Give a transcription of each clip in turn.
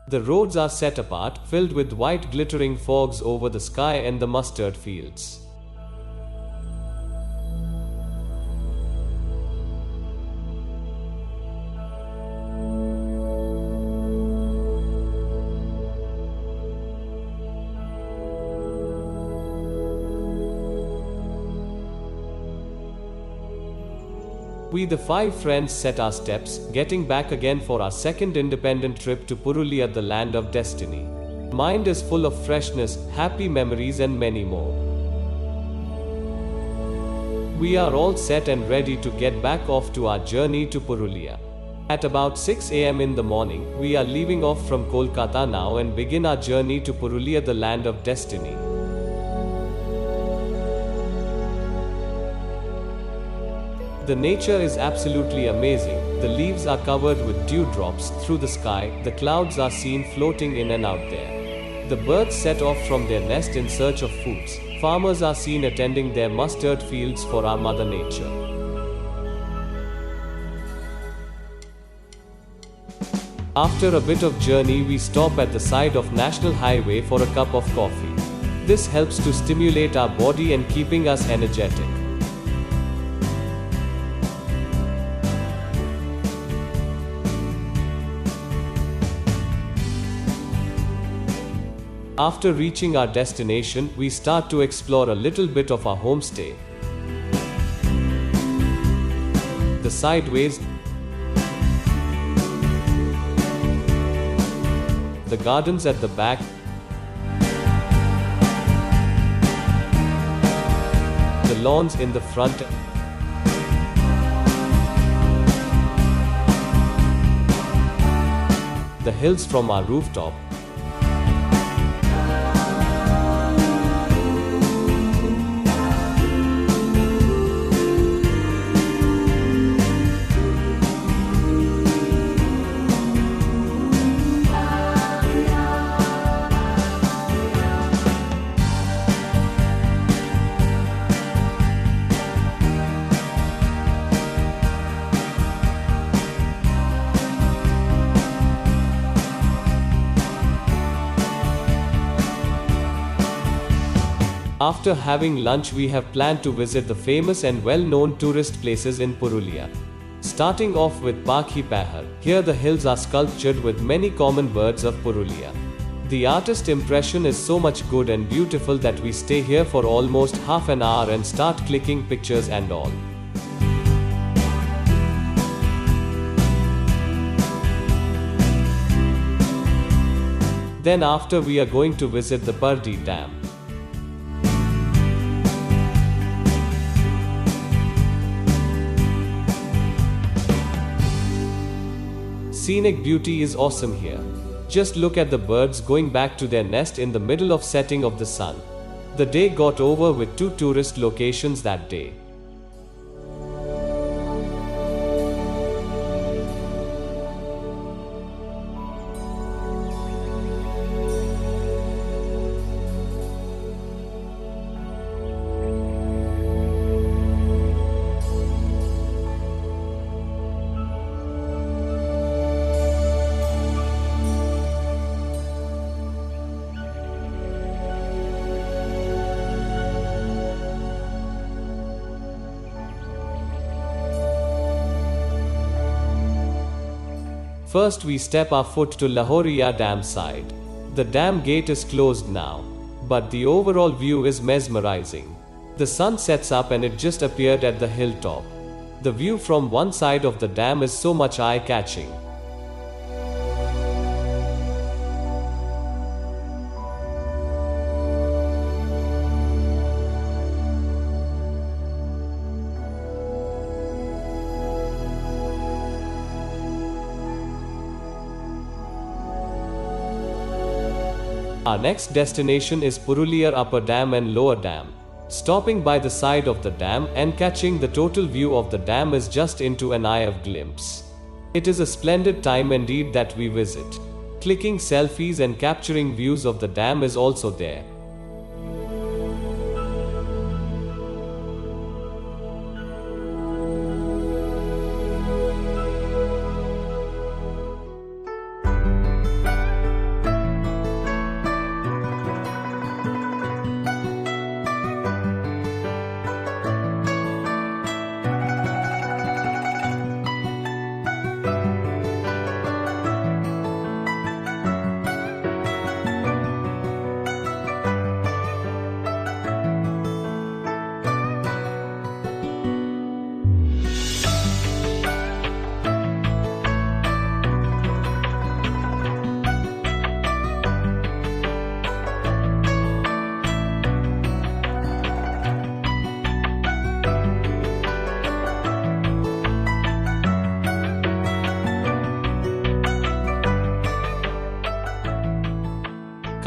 The roads are set apart, filled with white glittering fogs over the sky and the mustard fields. We the 5 friends set our steps, getting back again for our second independent trip to Purulia, the land of destiny. Mind is full of freshness, happy memories and many more. We are all set and ready to get back off to our journey to Purulia. At about 6 a.m. in the morning, we are leaving off from Kolkata now and begin our journey to Purulia, the land of destiny. The nature is absolutely amazing. The leaves are covered with dewdrops through the sky, the clouds are seen floating in and out there. The birds set off from their nest in search of foods. Farmers are seen attending their mustard fields for our Mother Nature. After a bit of journey, we stop at the side of National Highway for a cup of coffee. This helps to stimulate our body and keeping us energetic. After reaching our destination, we start to explore a little bit of our homestay. The sideways, the gardens at the back, the lawns in the front, the hills from our rooftop. After having lunch, we have planned to visit the famous and well-known tourist places in Purulia. Starting off with Pakhi Pahar. Here the hills are sculptured with many common birds of Purulia. The artist impression is so much good and beautiful that we stay here for almost half an hour and start clicking pictures and all. Then after we are going to visit the Bardi Dam. Scenic beauty is awesome here. Just look at the birds going back to their nest in the middle of setting of the sun. The day got over with 2 tourist locations that day. First we step our foot to Lahoria Dam side. The dam gate is closed now, but the overall view is mesmerizing. The sun sets up and it just appeared at the hilltop. The view from one side of the dam is so much eye-catching. Our next destination is Purulia Upper Dam and Lower Dam. Stopping by the side of the dam and catching the total view of the dam is just into an eye of glimpse. It is a splendid time indeed that we visit. Clicking selfies and capturing views of the dam is also there.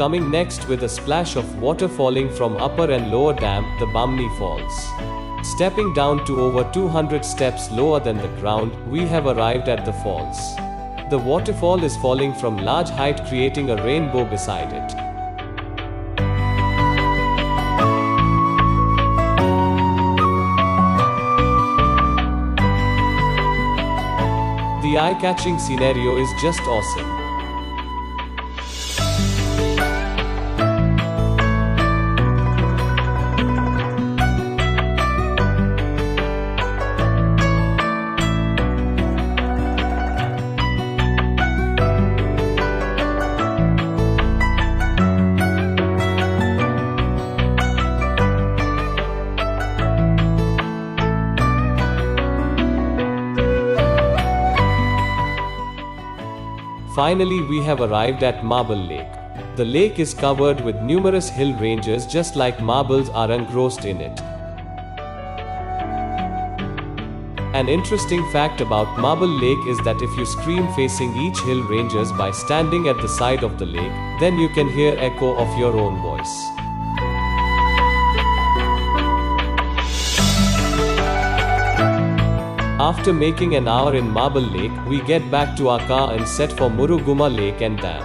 coming next with a splash of water falling from upper and lower dam, the Bamni Falls. Stepping down to over 200 steps lower than the ground, we have arrived at the falls. The waterfall is falling from large height, creating a rainbow beside it. The eye-catching scenario is just awesome. Finally, we have arrived at Marble Lake. The lake is covered with numerous hill ranges, just like marbles are engrossed in it. An interesting fact about Marble Lake is that if you scream facing each hill ranges by standing at the side of the lake, then you can hear echo of your own voice. After making an hour in Marble Lake, we get back to our car and set for Muruguma Lake and Dam.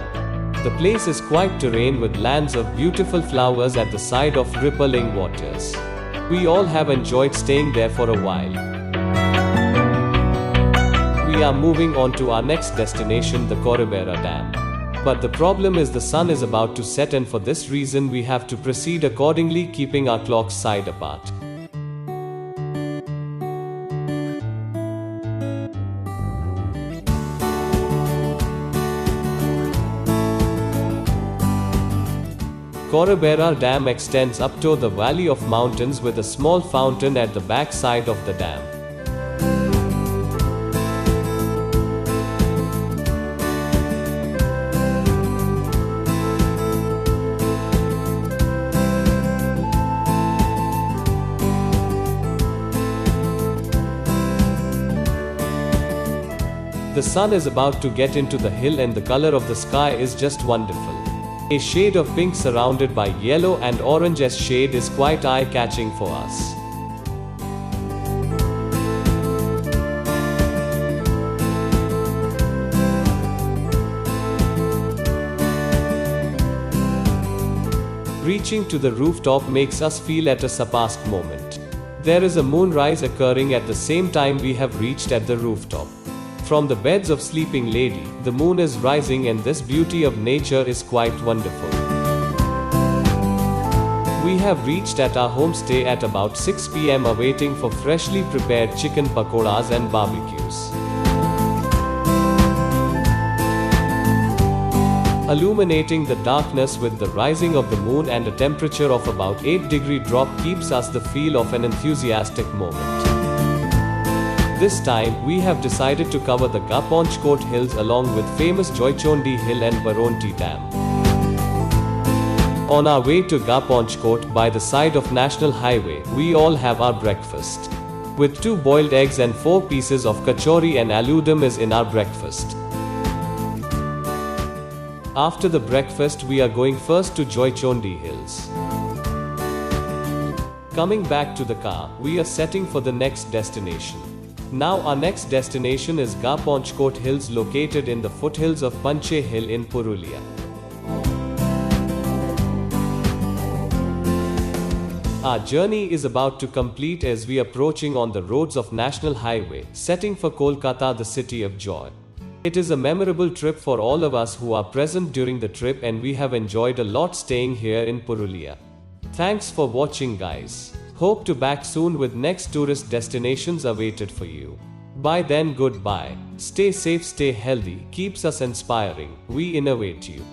The place is quite terrain with lands of beautiful flowers at the side of rippling waters. We all have enjoyed staying there for a while. We are moving on to our next destination, the Coribera Dam. But the problem is the sun is about to set, and for this reason we have to proceed accordingly, keeping our clocks side apart. Coribera Dam extends up to the valley of mountains with a small fountain at the back side of the dam. The sun is about to get into the hill and the color of the sky is just wonderful. A shade of pink surrounded by yellow and orange as shade is quite eye-catching for us. Reaching to the rooftop makes us feel at a surpassed moment. There is a moonrise occurring at the same time we have reached at the rooftop. From the beds of sleeping lady, the moon is rising and this beauty of nature is quite wonderful. We have reached at our homestay at about 6 p.m. awaiting for freshly prepared chicken pakoras and barbecues. Illuminating the darkness with the rising of the moon and a temperature of about 8-degree drop keeps us the feel of an enthusiastic moment. This time, we have decided to cover the Gaponchkot Hills along with famous Joychondi Hill and Baronti Dam. On our way to Gaponchkot by the side of National Highway, we all have our breakfast. With 2 boiled eggs and 4 pieces of kachori and aloo is in our breakfast. After the breakfast, we are going first to Joychondi Hills. Coming back to the car, we are setting for the next destination. Now our next destination is Gaponchkot Hills, located in the foothills of Panche Hill in Purulia. Our journey is about to complete as we are approaching on the roads of National Highway, setting for Kolkata, the city of joy. It is a memorable trip for all of us who are present during the trip, and we have enjoyed a lot staying here in Purulia. Thanks for watching, guys. Hope to back soon with next tourist destinations awaited for you. By then, goodbye. Stay safe, stay healthy, keeps us inspiring. We innovate you.